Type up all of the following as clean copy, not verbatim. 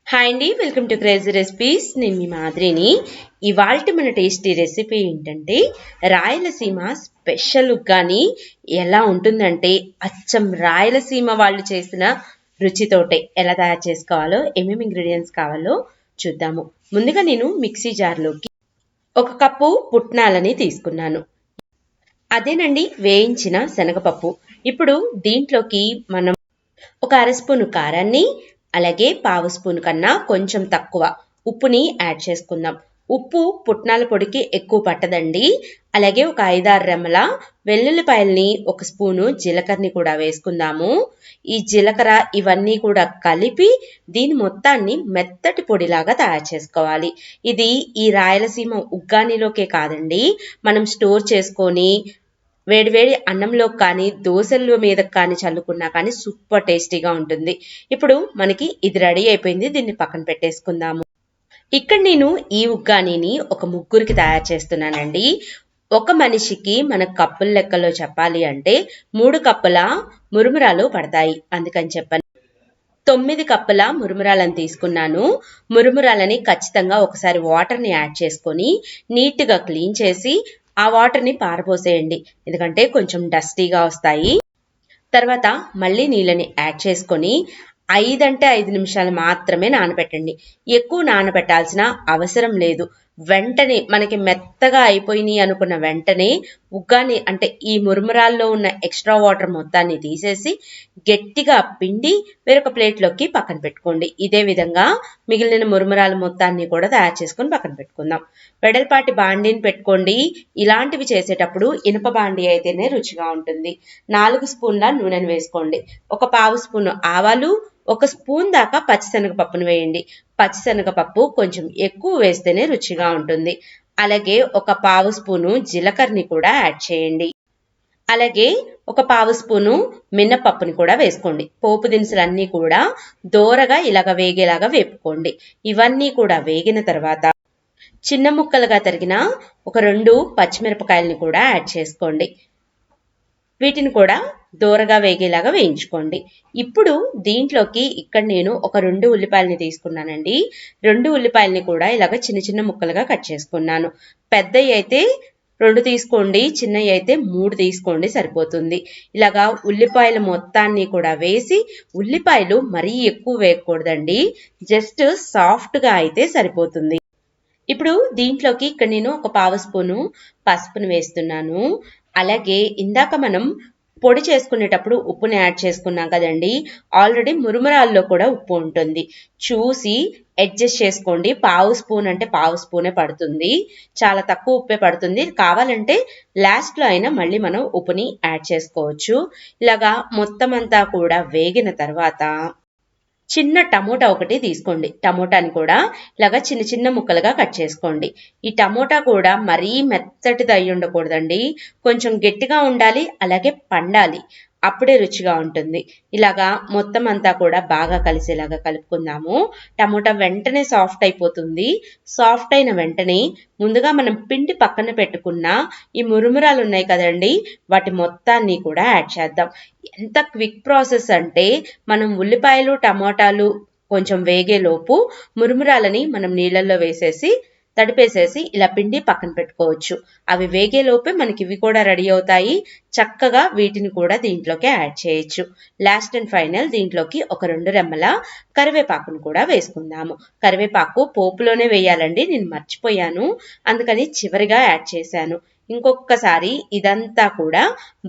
Hi అండి, welcome to crazy recipes. నేను మీ మాదిరిని. ఇవాల్టి మన టేస్టీ రెసిపీ ఏంటంటే రాయలసీమ స్పెషల్ ఉగ్గాని ఎలా ఉంటుందంటే అచ్చం రాయలసీమ వాళ్ళు చేసిన రుచితోటే ఎలా తయారు చేసుకోవాలో, ఏమేమి ఇంగ్రీడియంట్స్ కావాలో చూద్దాము. ముందుగా నేను మిక్సీ జార్లోకి 1 కప్పు పుట్నాలని తీసుకున్నాను. అదేనండి వేయించిన శనగపప్పు. ఇప్పుడు దీంట్లోకి మనం 1 అర స్పూను కారాన్ని, అలాగే పావు స్పూన్ కన్నా కొంచెం తక్కువ ఉప్పుని యాడ్ చేసుకుందాం. ఉప్పు పుట్నాల పొడికి ఎక్కువ పట్టదండి. అలాగే ఒక 5-6 రెమ్మల వెల్లుల్లిపాయల్ని, 1 స్పూను జీలకర్రని కూడా వేసుకుందాము. ఈ జీలకర్ర ఇవన్నీ కూడా కలిపి దీని మొత్తాన్ని మెత్తటి పొడిలాగా తయారు చేసుకోవాలి. ఇది ఈ రాయలసీమ ఉగ్గానిలోకే కాదండి, మనం స్టోర్ చేసుకొని వేడివేడి అన్నంలో కానీ దోశల మీద కానీ చల్లుకున్నా కానీ సూపర్ టేస్టీగా ఉంటుంది. ఇప్పుడు మనకి ఇది రెడీ అయిపోయింది. దీన్ని పక్కన పెట్టేసుకుందాము. ఇక్కడ నేను ఈ ఉగ్గానిని ఒక ముగ్గురికి తయారు చేస్తున్నానండి. ఒక మనిషికి మన కప్పుల లెక్కలో చెప్పాలి అంటే 3 కప్పుల మురుమురాలు పడతాయి. అందుకని చెప్పాను 9 కప్పుల మురుమురాలను తీసుకున్నాను. మురుమురాలని ఖచ్చితంగా ఒకసారి వాటర్ని యాడ్ చేసుకొని నీట్గా క్లీన్ చేసి ఆ వాటర్ని పారబోసేయండి, ఎందుకంటే కొంచెం డస్టీగా వస్తాయి. తర్వాత మళ్ళీ నీళ్ళని యాడ్ చేసుకొని 5 అంటే 5 నిమిషాలు మాత్రమే నానబెట్టండి. ఎక్కువ నానబెట్టాల్సిన అవసరం లేదు. వెంటనే మనకి మెత్తగా అయిపోయినాయి అనుకున్న వెంటనే ఉగ్గాని అంటే ఈ మురుమురాల్లో ఉన్న ఎక్స్ట్రా వాటర్ మొత్తాన్ని తీసేసి గట్టిగా పిండి వేరొక ప్లేట్లోకి పక్కన పెట్టుకోండి. ఇదే విధంగా మిగిలిన మురుమురాల మొత్తాన్ని కూడా తయారు చేసుకొని పక్కన పెట్టుకుందాం. వెడల్పాటి బాండీని పెట్టుకోండి. ఇలాంటివి చేసేటప్పుడు ఇనుప బాండీ అయితేనే రుచిగా ఉంటుంది. 4 స్పూన్ల నూనెను వేసుకోండి. 1 పావు స్పూను ఆవాలు, 1 స్పూన్ దాకా పచ్చిశనగపప్పును వేయండి. పచ్చిశనగపప్పు కొంచెం ఎక్కువ వేస్తేనే రుచిగా ఉంటుంది. అలాగే 1 పావు స్పూను జీలకర్రని కూడా యాడ్ చేయండి. అలాగే 1 పావు స్పూను మినపప్పుని కూడా వేసుకోండి. పోపు దినుసులన్నీ కూడా దోరగా ఇలాగ వేగేలాగా వేపుకోండి. ఇవన్నీ కూడా వేగిన తర్వాత చిన్న ముక్కలుగా తరిగిన ఒక 2 పచ్చిమిరపకాయలని కూడా యాడ్ చేసుకోండి. వీటిని కూడా దోరగా వేగేలాగా వేయించుకోండి. ఇప్పుడు దీంట్లోకి ఇక్కడ నేను ఒక 2 ఉల్లిపాయలని తీసుకున్నానండి. 2 ఉల్లిపాయలని కూడా ఇలాగ చిన్న చిన్న ముక్కలుగా కట్ చేసుకున్నాను. పెద్దవి అయితే 2 తీసుకోండి, చిన్నవి అయితే 3 తీసుకోండి, సరిపోతుంది. ఇలాగా ఉల్లిపాయల మొత్తాన్ని కూడా వేసి, ఉల్లిపాయలు మరీ ఎక్కువ వేయకూడదండి, జస్ట్ సాఫ్ట్గా అయితే సరిపోతుంది. ఇప్పుడు దీంట్లోకి ఇక్కడ నేను 1 పావు స్పూను పసుపును వేస్తున్నాను. అలాగే ఇందాక మనం పొడి చేసుకునేటప్పుడు ఉప్పుని యాడ్ చేసుకున్నాం కదండి, ఆల్రెడీ మురుమురాల్లో కూడా ఉప్పు ఉంటుంది. చూసి అడ్జస్ట్ చేసుకోండి. పావు స్పూన్ అంటే పావు స్పూనే పడుతుంది, చాలా తక్కువ ఉప్పే పడుతుంది. కావాలంటే లాస్ట్లో అయినా మళ్ళీ మనం ఉప్పుని యాడ్ చేసుకోవచ్చు. ఇలాగా మొత్తం అంతా కూడా వేగిన తర్వాత చిన్న టమోటా ఒకటి తీసుకోండి. టమోటాని కూడా ఇలాగా చిన్న చిన్న ముక్కలుగా కట్ చేసుకోండి. ఈ టమోటా కూడా మరీ మెత్తటిది అయి ఉండకూడదండి, కొంచెం గట్టిగా ఉండాలి, అలాగే పండాలి, అప్పుడే రుచిగా ఉంటుంది. ఇలాగా మొత్తం అంతా కూడా బాగా కలిసేలాగా కలుపుకుందాము. టమోటా వెంటనే సాఫ్ట్ అయిపోతుంది. సాఫ్ట్ అయిన వెంటనే ముందుగా మనం పిండి పక్కన పెట్టుకున్న ఈ మురుమురాలు ఉన్నాయి కదండి, వాటి మొత్తాన్ని కూడా యాడ్ చేద్దాం. ఎంత క్విక్ ప్రాసెస్ అంటే మనం ఉల్లిపాయలు టమోటాలు కొంచెం వేగేలోపు మురుమురాలని మనం నీళ్ళల్లో వేసేసి తడిపేసేసి ఇలా పిండి పక్కన పెట్టుకోవచ్చు. అవి వేగేలోపే మనకి ఇవి కూడా రెడీ అవుతాయి. చక్కగా వీటిని కూడా దీంట్లోకి యాడ్ చేయొచ్చు. లాస్ట్ అండ్ ఫైనల్ దీంట్లోకి ఒక 2 రెమ్మల కరివేపాకును కూడా వేసుకుందాము. కరివేపాకు పోపులోనే వేయాలండి, నేను మర్చిపోయాను, అందుకని చివరిగా యాడ్ చేశాను. ఇంకొకసారి ఇదంతా కూడా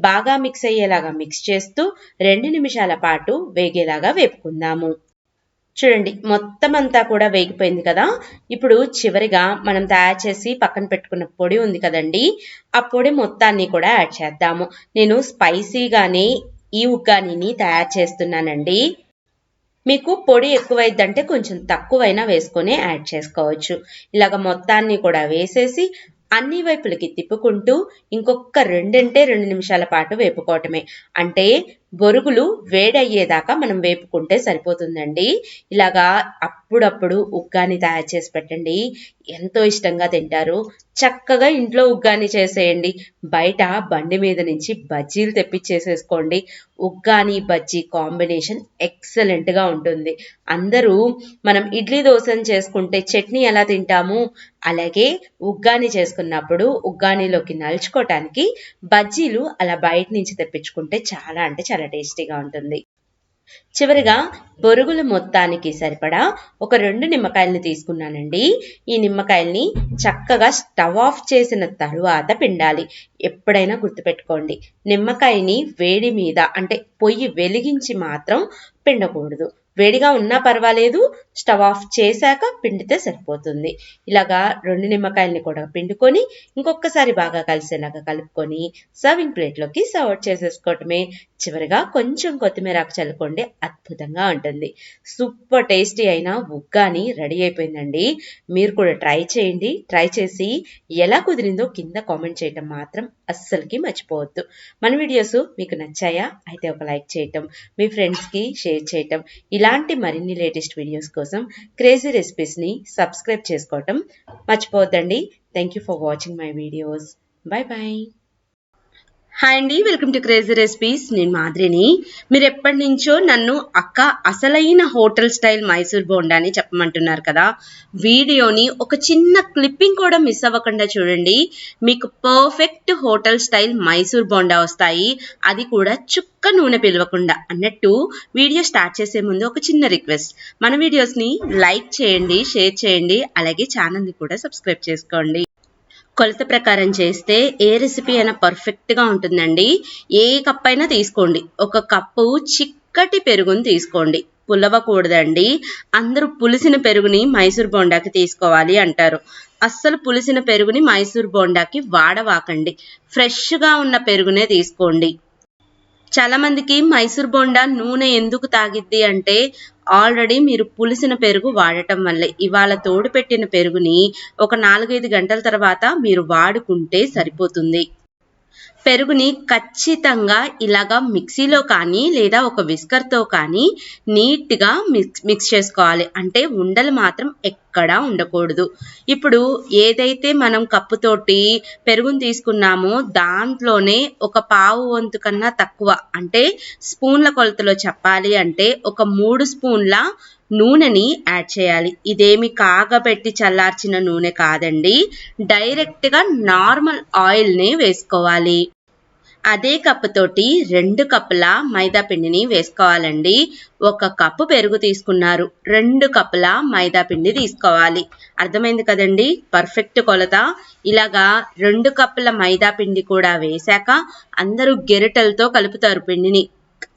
బాగా మిక్స్ అయ్యేలాగా మిక్స్ చేస్తూ 2 నిమిషాల పాటు వేగేలాగా వేపుకుందాము. చూడండి మొత్తం అంతా కూడా వేగిపోయింది కదా. ఇప్పుడు చివరిగా మనం తయారు చేసి పక్కన పెట్టుకున్న పొడి ఉంది కదండి, ఆ పొడి మొత్తాన్ని కూడా యాడ్ చేద్దాము. నేను స్పైసీగానే ఈ ఉగ్గానిని తయారు చేస్తున్నానండి. మీకు పొడి ఎక్కువైద్దంటే కొంచెం తక్కువైనా వేసుకొని యాడ్ చేసుకోవచ్చు. ఇలాగ మొత్తాన్ని కూడా వేసేసి అన్ని వైపులకి తిప్పుకుంటూ ఇంకొక 2 నిమిషాల పాటు వేపుకోవటమే. అంటే బొరుగులు వేడయ్యేదాకా మనం వేపుకుంటే సరిపోతుందండి. ఇలాగా అప్పుడప్పుడు ఉగ్గాని తయారు చేసి పెట్టండి, ఎంతో ఇష్టంగా తింటారు. చక్కగా ఇంట్లో ఉగ్గాని చేసేయండి, బయట బండి మీద నుంచి బజ్జీలు తెప్పించేసేసుకోండి. ఉగ్గాని బజ్జీ కాంబినేషన్ ఎక్సలెంట్గా ఉంటుంది. అందరూ మనం ఇడ్లీ దోశను చేసుకుంటే చట్నీ ఎలా తింటాము, అలాగే ఉగ్గాని చేసుకున్నప్పుడు ఉగ్గానీలోకి నలుచుకోవటానికి బజ్జీలు అలా బయట నుంచి తెప్పించుకుంటే చాలా అంటే చాలా టేస్టీగా ఉంటుంది. చివరిగా బొరుగుల మొత్తానికి సరిపడా ఒక 2 నిమ్మకాయల్ని తీసుకున్నానండి. ఈ నిమ్మకాయల్ని చక్కగా స్టవ్ ఆఫ్ చేసిన తరువాత పిండాలి. ఎప్పుడైనా గుర్తుపెట్టుకోండి, నిమ్మకాయని వేడి మీద అంటే పొయ్యి వెలిగించి మాత్రం పిండకూడదు. వేడిగా ఉన్నా పర్వాలేదు, స్టవ్ ఆఫ్ చేశాక పిండితే సరిపోతుంది. ఇలాగా 2 నిమ్మకాయల్ని కూడా పిండుకొని ఇంకొకసారి బాగా కలిసేలాగా కలుపుకొని సర్వింగ్ ప్లేట్లోకి సర్వ్ చేసేసుకోవటమే. చివరిగా కొంచెం కొత్తిమీర ఆకు చల్లుకోండి, అద్భుతంగా ఉంటుంది. సూపర్ టేస్టీ అయిన ఉగ్గాని రెడీ అయిపోయిందండి. మీరు కూడా ట్రై చేయండి. ట్రై చేసి ఎలా కుదిరిందో కింద కామెంట్ చేయటం మాత్రం అస్సలకి మర్చిపోవద్దు. మన వీడియోస్ మీకు నచ్చాయా? అయితే ఒక లైక్ చేయటం, మీ ఫ్రెండ్స్కి షేర్ చేయటం, ఇలాంటి మరిన్ని లేటెస్ట్ వీడియోస్ కోసం క్రేజీ రెసిపీస్ని సబ్స్క్రైబ్ చేసుకోవటం మర్చిపోవద్దండి. Thank you for watching my videos. Bye bye. Hi అండి, వెల్కమ్ టు క్రేజీ రెసిపీస్. నేను మాదిరిని. మీరు ఎప్పటి నుంచో నన్ను అక్క అసలైన హోటల్ స్టైల్ మైసూర్ బోండాని చెప్పమంటున్నారు కదా. వీడియోని ఒక చిన్న క్లిప్పింగ్ కూడా మిస్ అవ్వకుండా చూడండి, మీకు perfect hotel style Mysore bonda వస్తాయి, అది కూడా చుక్క నూనె పిలవకుండా. అన్నట్టు వీడియో స్టార్ట్ చేసే ముందు ఒక చిన్న రిక్వెస్ట్, మన వీడియోస్ని లైక్ చేయండి, షేర్ చేయండి, అలాగే ఛానల్ని కూడా సబ్స్క్రైబ్ చేసుకోండి. కొలత ప్రకారం చేస్తే ఏ రెసిపీ అయినా పర్ఫెక్ట్గా ఉంటుందండి. ఏ కప్ అయినా తీసుకోండి. ఒక కప్పు చిక్కటి పెరుగుని తీసుకోండి, పులవకూడదండి. అందరూ పులిసిన పెరుగుని మైసూర్ బోండాకి తీసుకోవాలి అంటారు. అస్సలు పులిసిన పెరుగుని మైసూర్ బోండాకి వాడవాకండి, ఫ్రెష్గా ఉన్న పెరుగునే తీసుకోండి. చాలా మందికి మైసూర్ బోండా నూనె ఎందుకు తాగిద్ది అంటే, ఆల్రెడీ మీరు పులిసిన పెరుగు వాడటం వల్లే. ఇవాళ తోడు పెట్టిన పెరుగుని ఒక 4-5 గంటల తర్వాత మీరు వాడుకుంటే సరిపోతుంది. పెరుగుని ఖచ్చితంగా ఇలాగా మిక్సీలో కానీ లేదా ఒక విస్కర్తో కానీ నీట్గా మిక్స్ చేసుకోవాలి. అంటే ఉండలు మాత్రం ఎక్కడా ఉండకూడదు. ఇప్పుడు ఏదైతే మనం కప్పుతోటి పెరుగుని తీసుకున్నామో దాంట్లోనే ఒక పావు వంతు కన్నా తక్కువ, అంటే స్పూన్ల కొలతలో చెప్పాలి అంటే ఒక 3 స్పూన్ల నూనెని యాడ్ చేయాలి. ఇదేమి కాగబెట్టి చల్లార్చిన నూనె కాదండి, డైరెక్ట్గా నార్మల్ ఆయిల్ని వేసుకోవాలి. అదే కప్పుతోటి 2 కప్పుల మైదా పిండిని వేసుకోవాలండి. 1 కప్పు పెరుగు తీసుకున్నారు, 2 కప్పుల మైదా పిండి తీసుకోవాలి. అర్థమైంది కదండి, పర్ఫెక్ట్ కొలత. ఇలాగా 2 కప్పుల మైదా పిండి కూడా వేశాక అందరూ గెరిటెలతో కలుపుతారు పిండిని.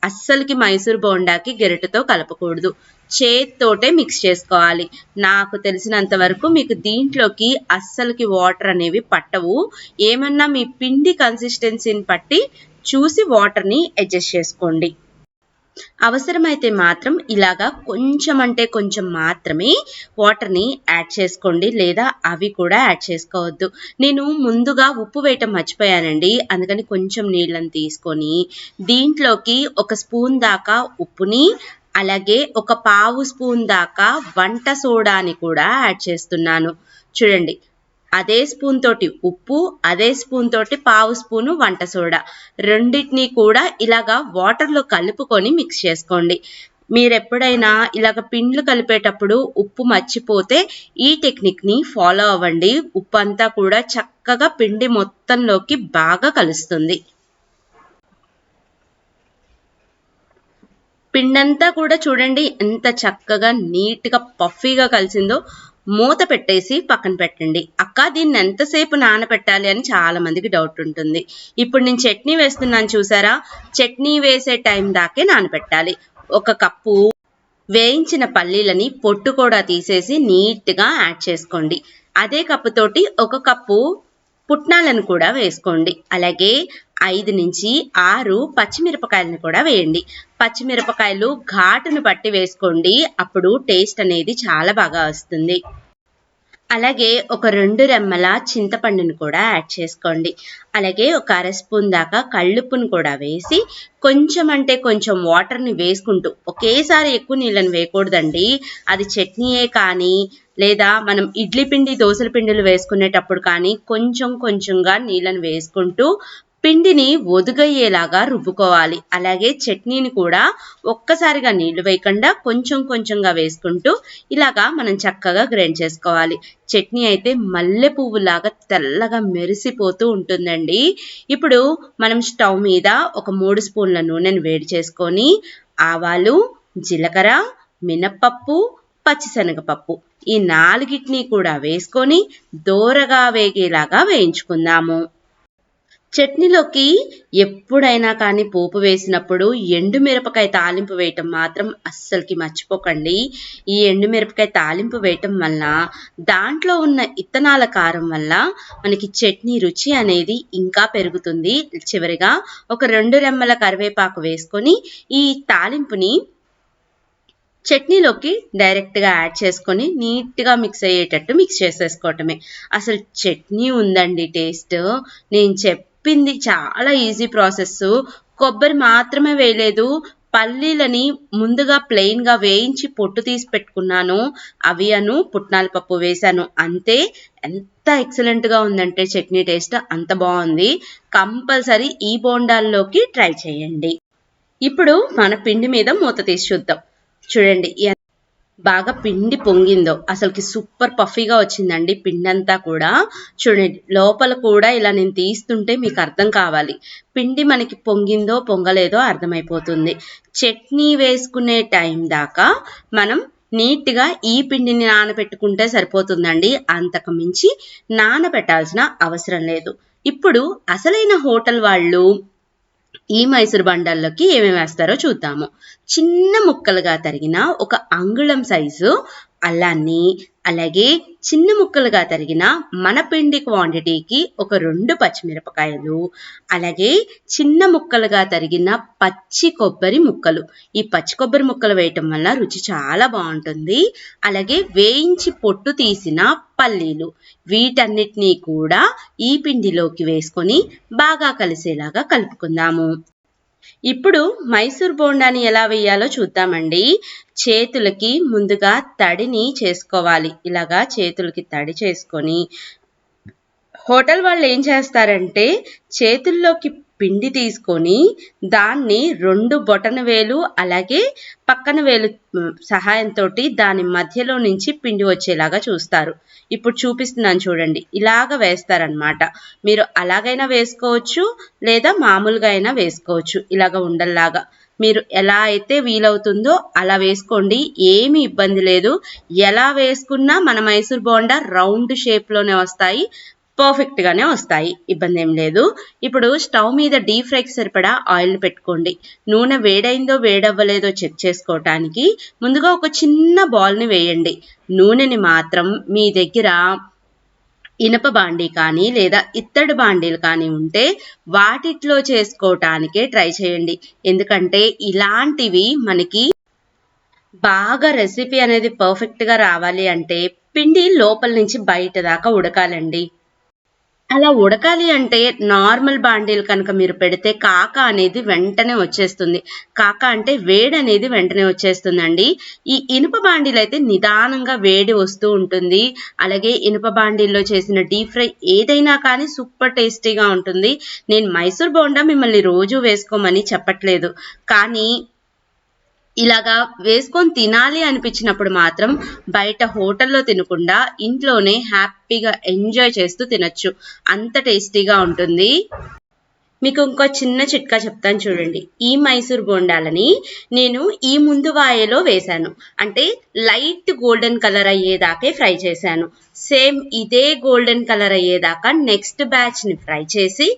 అస్సలకి మైసూర్ బోండాకి గెరిటెతో కలపకూడదు, చేత్తోటే మిక్స్ చేసుకోవాలి. నాకు తెలిసినంత వరకు మీకు దీంట్లోకి అస్సలకి వాటర్ అనేవి పట్టవు. ఏమన్నా మీ పిండి కన్సిస్టెన్సీని బట్టి చూసి వాటర్ని అడ్జస్ట్ చేసుకోండి. అవసరమైతే మాత్రం ఇలాగా కొంచెం అంటే కొంచెం మాత్రమే వాటర్ని యాడ్ చేసుకోండి, లేదా అవి కూడా యాడ్ చేసుకోవద్దు. నేను ముందుగా ఉప్పు వేయటం మర్చిపోయానండి, అందుకని కొంచెం నీళ్ళని తీసుకొని దీంట్లోకి 1 స్పూన్ దాకా ఉప్పుని, అలాగే ఒక పావు స్పూన్ దాకా వంట సోడాని కూడా యాడ్ చేస్తున్నాను. చూడండి, అదే స్పూన్ తోటి ఉప్పు, అదే స్పూన్ తోటి పావు స్పూను వంట సోడా, రెండింటినీ కూడా ఇలాగా వాటర్లో కలుపుకొని మిక్స్ చేసుకోండి. మీరు ఎప్పుడైనా ఇలాగ పిండ్లు కలిపేటప్పుడు ఉప్పు మర్చిపోతే ఈ టెక్నిక్ని ఫాలో అవ్వండి. ఉప్పు అంతా కూడా చక్కగా పిండి మొత్తంలోకి బాగా కలుస్తుంది. పిండంతా కూడా చూడండి ఎంత చక్కగా నీట్గా పఫీగా కలిసిందో. మూత పెట్టేసి పక్కన పెట్టండి. అక్క దీన్ని ఎంతసేపు నానబెట్టాలి అని చాలా మందికి డౌట్ ఉంటుంది. ఇప్పుడు నేను చట్నీ వేస్తున్నాను చూసారా, చట్నీ వేసే టైం దాకే నానబెట్టాలి. 1 కప్పు వేయించిన పల్లీలని పొట్టు కూడా తీసేసి నీట్గా యాడ్ చేసుకోండి. అదే కప్పుతోటి 1 కప్పు పుట్నాలను కూడా వేసుకోండి. అలాగే 5 నుంచి 6 పచ్చిమిరపకాయలను కూడా వేయండి. పచ్చిమిరపకాయలు ఘాటును బట్టి వేసుకోండి, అప్పుడు టేస్ట్ అనేది చాలా బాగా వస్తుంది. అలాగే ఒక 2 రెమ్మల చింతపండుని కూడా యాడ్ చేసుకోండి. అలాగే ఒక అర స్పూన్ దాకా కళ్ళుప్పును కూడా వేసి కొంచెం అంటే కొంచెం వాటర్ని వేసుకుంటూ, ఒకేసారి ఎక్కువ నీళ్ళని వేయకూడదండి. అది చట్నీయే కానీ లేదా మనం ఇడ్లీ పిండి దోసల పిండిలు వేసుకునేటప్పుడు కానీ కొంచెం కొంచెంగా నీళ్ళని వేసుకుంటూ పిండిని ఒదుగయ్యేలాగా రుబ్బుకోవాలి. అలాగే చట్నీని కూడా ఒక్కసారిగా నీళ్లు వేయకుండా కొంచెం కొంచెంగా వేసుకుంటూ ఇలాగా మనం చక్కగా గ్రైండ్ చేసుకోవాలి. చట్నీ అయితే మల్లె పువ్వులాగా తెల్లగా మెరిసిపోతూ ఉంటుందండి. ఇప్పుడు మనం స్టవ్ మీద ఒక 3 స్పూన్ల నూనెను వేడి చేసుకొని ఆవాలు, జీలకర్ర, మినప్పప్పు, పచ్చిశనగపప్పు ఈ 4టిని కూడా వేసుకొని దోరగా వేగేలాగా వేయించుకుందాము. చట్నీలోకి ఎప్పుడైనా కానీ పోపు వేసినప్పుడు ఎండుమిరపకాయ తాలింపు వేయటం మాత్రం అస్సలకి మర్చిపోకండి. ఈ ఎండుమిరపకాయ తాలింపు వేయటం వల్ల దాంట్లో ఉన్న ఇత్తనాల కారం వల్ల మనకి చట్నీ రుచి అనేది ఇంకా పెరుగుతుంది. చివరిగా ఒక 2 రెమ్మల కరివేపాకు వేసుకొని ఈ తాలింపుని చట్నీలోకి డైరెక్ట్గా యాడ్ చేసుకొని నీట్గా మిక్స్ అయ్యేటట్టు మిక్స్ చేసేసుకోవటమే. అసలు చట్నీ ఉందండి టేస్ట్. నేను చెప్పింది చాలా ఈజీ ప్రాసెస్. కొబ్బరి మాత్రమే వేయలేదు, పల్లీలని ముందుగా ప్లెయిన్గా వేయించి పొట్టు తీసి పెట్టుకున్నాను. అవి పుట్నాల పప్పు వేశాను. అంతే. ఎంత ఎక్సలెంట్గా ఉందంటే చట్నీ టేస్ట్ అంత బాగుంది. కంపల్సరీ ఈ బోండాల్లోకి ట్రై చేయండి. ఇప్పుడు మన పిండి మీద మూత తీసి చూద్దాం. చూడండి బాగా పిండి పొంగిందో, అసలుకి సూపర్ పఫీగా వచ్చిందండి పిండి అంతా కూడా. చూడండి లోపల కూడా ఇలా నేను తీస్తుంటే మీకు అర్థం కావాలి, పిండి మనకి పొంగిందో పొంగలేదో అర్థమైపోతుంది. చట్నీ వేసుకునే టైం దాకా మనం నీట్గా ఈ పిండిని నానబెట్టుకుంటే సరిపోతుందండి. అంతకు మించి నానబెట్టాల్సిన అవసరం లేదు. ఇప్పుడు అసలైన హోటల్ వాళ్ళు ఈ మైసూర్ బండాల్లోకి ఏమేమి వేస్తారో చూద్దాము. చిన్న ముక్కలుగా తరిగిన ఒక అంగుళం సైజు అల్లాన్ని, అలాగే చిన్న ముక్కలుగా తరిగిన మన పిండి క్వాంటిటీకి ఒక 2 పచ్చిమిరపకాయలు, అలాగే చిన్న ముక్కలుగా తరిగిన పచ్చి కొబ్బరి ముక్కలు. ఈ పచ్చి కొబ్బరి ముక్కలు వేయటం వల్ల రుచి చాలా బాగుంటుంది. అలాగే వేయించి పొట్టు తీసిన పల్లీలు. వీటన్నిటినీ కూడా ఈ పిండిలోకి వేసుకొని బాగా కలిసేలాగా కలుపుకుందాము. ఇప్పుడు మైసూర్ బోండాని ఎలా వేయాలో చూద్దామండి. చేతులకి ముందుగా తడిని చేసుకోవాలి. ఇలాగా చేతులకి తడి చేసుకొని హోటల్ వాళ్ళు ఏం చేస్తారంటే చేతుల్లోకి పిండి తీసుకొని దాన్ని 2 బొటన వేలు అలాగే పక్కన వేలు సహాయంతో దాని మధ్యలో నుంచి పిండి వచ్చేలాగా చూస్తారు. ఇప్పుడు చూపిస్తున్నాను చూడండి, ఇలాగ వేస్తారనమాట. మీరు అలాగైనా వేసుకోవచ్చు లేదా మామూలుగా అయినా వేసుకోవచ్చు. ఇలాగ ఉండల్లాగా మీరు ఎలా అయితే వీలవుతుందో అలా వేసుకోండి, ఏమీ ఇబ్బంది లేదు. ఎలా వేసుకున్నా మన మైసూర్ బోండా రౌండ్ షేప్లోనే వస్తాయి, పర్ఫెక్ట్గానే వస్తాయి, ఇబ్బంది ఏం లేదు. ఇప్పుడు స్టవ్ మీద డీప్ ఫ్రైకి సరిపడా ఆయిల్ పెట్టుకోండి. నూనె వేడైందో వేడవ్వలేదో చెక్ చేసుకోవటానికి ముందుగా ఒక చిన్న బాల్ని వేయండి. నూనెని మాత్రం మీ దగ్గర ఇనప బాండీ కానీ లేదా ఇత్తడి బాండీలు కానీ ఉంటే వాటిట్లో చేసుకోవటానికే ట్రై చేయండి. ఎందుకంటే ఇలాంటివి మనకి బాగా రెసిపీ అనేది పర్ఫెక్ట్గా రావాలి అంటే పిండి లోపల నుంచి బయట దాకా ఉడకాలండి. అలా ఉడకాలి అంటే నార్మల్ బాండీలు కనుక మీరు పెడితే కాక అనేది వెంటనే వచ్చేస్తుంది. కాక అంటే వేడి అనేది వెంటనే వచ్చేస్తుందండి. ఈ ఇనుప బాండీలు అయితే నిదానంగా వేడి వస్తూ ఉంటుంది. అలాగే ఇనుప బాండీల్లో చేసిన డీప్ ఫ్రై ఏదైనా కానీ సూపర్ టేస్టీగా ఉంటుంది. నేను మైసూర్ బోండా మిమ్మల్ని రోజు వేసుకోమని చెప్పట్లేదు, కానీ ఇలాగా వేసుకొని తినాలి అనిపించినప్పుడు మాత్రం బయట హోటల్లో తినకుండా ఇంట్లోనే హ్యాపీగా ఎంజాయ్ చేస్తూ తినొచ్చు. అంత టేస్టీగా ఉంటుంది. మీకు ఇంకో చిన్న చిట్కా చెప్తాను చూడండి. ఈ మైసూర్ బోండాలని నేను ఈ ముందు వాయలో వేశాను, అంటే లైట్ గోల్డెన్ కలర్ అయ్యేదాకే ఫ్రై చేశాను. సేమ్ ఇదే గోల్డెన్ కలర్ అయ్యేదాకా నెక్స్ట్ బ్యాచ్ని ఫ్రై చేసి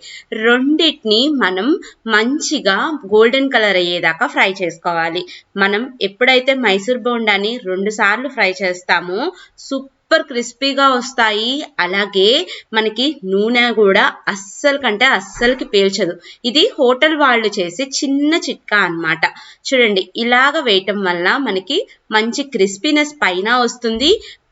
రెండింటిని మనం మంచిగా గోల్డెన్ కలర్ అయ్యేదాకా ఫ్రై చేసుకోవాలి. మనం ఎప్పుడైతే మైసూర్ బోండాని 2 సార్లు ఫ్రై చేస్తామో సూపర్ క్రిస్పీగా వస్తాయి. అలాగే మనకి నూనె కూడా అస్సలకి పీల్చదు. ఇది హోటల్ వాళ్ళు చేసే చిన్న చిట్కా అన్నమాట. చూడండి, ఇలాగ వేయటం వల్ల మనకి మంచి క్రిస్పీనెస్ పైన వస్తుంది,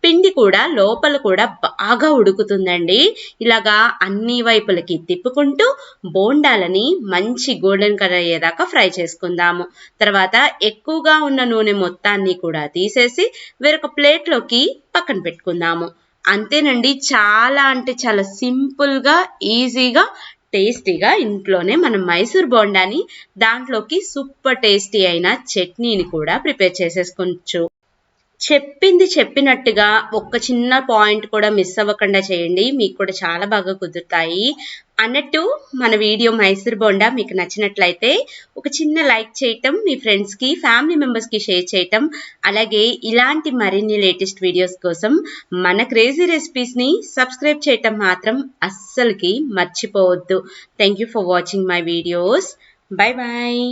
పిండి కూడా లోపల కూడా బాగా ఉడుకుతుందండి. ఇలాగా అన్ని వైపులకి తిప్పుకుంటూ బోండాలని మంచి గోల్డెన్ కలర్ అయ్యేదాకా ఫ్రై చేసుకుందాము. తర్వాత ఎక్కువగా ఉన్న నూనె మొత్తాన్ని కూడా తీసేసి వేరొక ప్లేట్లోకి పక్కన పెట్టుకుందాము. అంతేనండి, చాలా అంటే చాలా సింపుల్గా ఈజీగా టేస్టీగా ఇంట్లోనే మనం మైసూర్ బోండాని దాంట్లోకి సూపర్ టేస్టీ అయిన చట్నీని కూడా ప్రిపేర్ చేసేసుకోవచ్చు. చెప్పింది చెప్పినట్టుగా ఒక్క చిన్న పాయింట్ కూడా మిస్ అవ్వకుండా చేయండి, మీకు కూడా చాలా బాగా కుదురుతాయి. అన్నట్టు మన వీడియో మైసూర్ బోండా మీకు నచ్చినట్లయితే ఒక చిన్న లైక్ చేయటం, మీ ఫ్రెండ్స్కి ఫ్యామిలీ మెంబర్స్కి షేర్ చేయటం, అలాగే ఇలాంటి మరిన్ని లేటెస్ట్ వీడియోస్ కోసం మన క్రేజీ రెసిపీస్ని సబ్స్క్రైబ్ చేయటం మాత్రం అస్సలకి మర్చిపోవద్దు. Thank you for watching my videos. Bye bye.